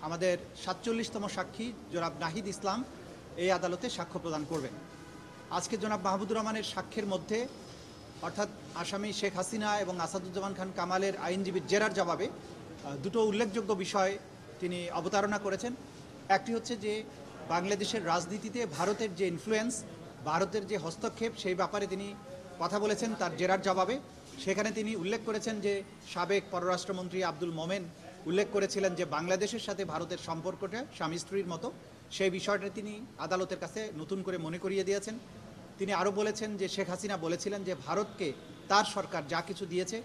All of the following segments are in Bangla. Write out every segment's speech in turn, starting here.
আমাদের ৪৭তম সাক্ষী জনাব নাহিদ ইসলাম এই আদালতে সাক্ষ্য প্রদান করবেন। আজকে জনাব মাহমুদুর রহমানের সাক্ষ্যের মধ্যে অর্থাৎ আসামি শেখ হাসিনা এবং আসাদুজ্জামান খান কামালের আইনজীবীর জেরার জবাবে দুটো উল্লেখযোগ্য বিষয় তিনি অবতারণা করেছেন। একটি হচ্ছে যে বাংলাদেশের রাজনীতিতে ভারতের যে ইনফ্লুয়েন্স, ভারতের যে হস্তক্ষেপ, সেই ব্যাপারে তিনি কথা বলেছেন তার জেরার জবাবে। সেখানে তিনি উল্লেখ করেছেন যে সাবেক পররাষ্ট্রমন্ত্রী আব্দুল মোমেন উল্লেখ করেছিলেন যে বাংলাদেশের সাথে ভারতের সম্পর্কটা স্বামী স্ত্রীর মতো। সেই বিষয়টা তিনি আদালতের কাছে নতুন করে মনে করিয়ে দিয়েছেন। তিনি আরও বলেছেন যে শেখ হাসিনা বলেছিলেন যে ভারতকে তার সরকার যা কিছু দিয়েছে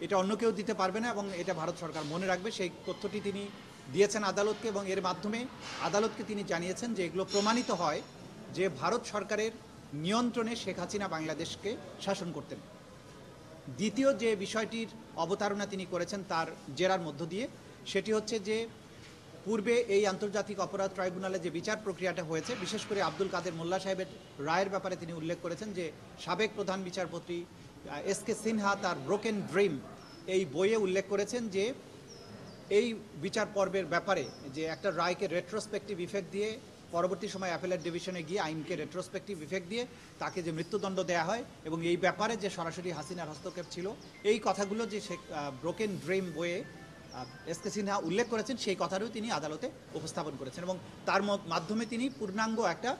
এটা অন্য কেউ দিতে পারবে না এবং এটা ভারত সরকার মনে রাখবে। সেই তথ্যটি তিনি দিয়েছেন আদালতকে এবং এর মাধ্যমে আদালতকে তিনি জানিয়েছেন যে এগুলো প্রমাণিত হয় যে ভারত সরকারের নিয়ন্ত্রণে শেখ হাসিনা বাংলাদেশকে শাসন করতেন। দ্বিতীয় যে বিষয়টির অবতারণা তিনি করেছেন তার জেরার মধ্য দিয়ে, সেটি হচ্ছে যে পূর্বে এই আন্তর্জাতিক অপরাধ ট্রাইব্যুনালে যে বিচার প্রক্রিয়াটা হয়েছে, বিশেষ করে আব্দুল কাদের মোল্লা সাহেবের রায়ের ব্যাপারে তিনি উল্লেখ করেছেন যে সাবেক প্রধান বিচারপতি এস.কে সিনহা তার ব্রোকেন ড্রিম এই বইয়ে উল্লেখ করেছেন যে এই বিচার পর্বের ব্যাপারে যে একটা রায়কে রেট্রোস্পেক্টিভ ইফেক্ট দিয়ে পরবর্তী সময় অ্যাপেলেট ডিভিশনে গিয়ে আইনকে রেট্রোস্পেক্টিভ ইফেক্ট দিয়ে তাকে যে মৃত্যুদণ্ড দেওয়া হয় এবং এই ব্যাপারে যে সরাসরি হাসিনার হস্তক্ষেপ ছিল, এই কথাগুলো যে ব্রোকেন ড্রিম বইয়ে এস.কে সিনহা উল্লেখ করেছেন, সেই কথাটিও তিনি আদালতে উপস্থাপন করেছেন এবং তার মাধ্যমে তিনি পূর্ণাঙ্গ একটা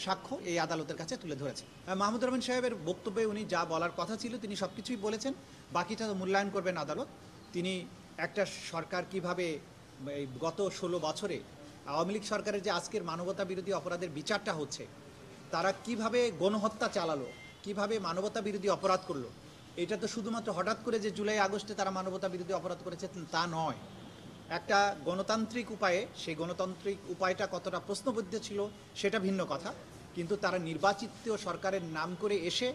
সাক্ষ্য এই আদালতের কাছে তুলে ধরেছেন। মাহমুদুর রহমান সাহেবের বক্তব্যে উনি যা বলার কথা ছিল তিনি সব কিছুই বলেছেন, বাকিটা মূল্যায়ন করবেন আদালত। তিনি একটা সরকার কিভাবে গত 16 বছরে আওয়ামী লীগ সরকারের যে আজকের মানবতা বিরোধী অপরাধের বিচারটা হচ্ছে, তারা কিভাবে গণহত্যা চালালো, কিভাবে মানবতা বিরোধী অপরাধ করলো, এটা তো শুধুমাত্র হঠাৎ করে যে জুলাই আগস্টে তারা মানবতা বিরোধী অপরাধ করেছে তা নয়। একটা গণতান্ত্রিক উপায়ে, সেই গণতান্ত্রিক উপায়টা কতটা প্রশ্নবিদ্ধ ছিল সেটা ভিন্ন কথা, কিন্তু তারা নির্বাচিত সরকারের নাম করে এসে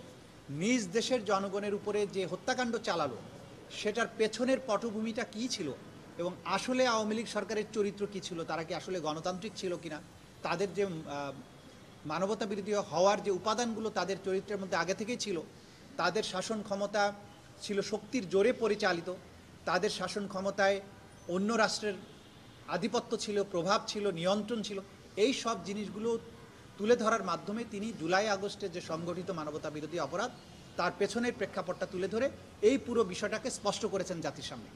নিজ দেশের জনগণের উপরে যে হত্যাকাণ্ড চালালো, সেটার পেছনের পটভূমিটা কী ছিল এবং আসলে আওয়ামী লীগ সরকারের চরিত্র কী ছিল, তারা কি আসলে গণতান্ত্রিক ছিল কিনা, তাদের যে মানবতা বিরোধী হওয়ার যে উপাদানগুলো তাদের চরিত্রের মধ্যে আগে থেকেই ছিল, তাদের শাসন ক্ষমতা ছিল শক্তির জোরে পরিচালিত, তাদের শাসন ক্ষমতায় অন্য রাষ্ট্রের আধিপত্য ছিল, প্রভাব ছিল, নিয়ন্ত্রণ ছিল, এই সব জিনিসগুলো তুলে ধরার মাধ্যমে তিনি জুলাই আগস্টে যে সংগঠিত মানবতা বিরোধী অপরাধ তার পেছনের প্রেক্ষাপটটা তুলে ধরে এই পুরো বিষয়টাকে স্পষ্ট করেছেন জাতির সামনে।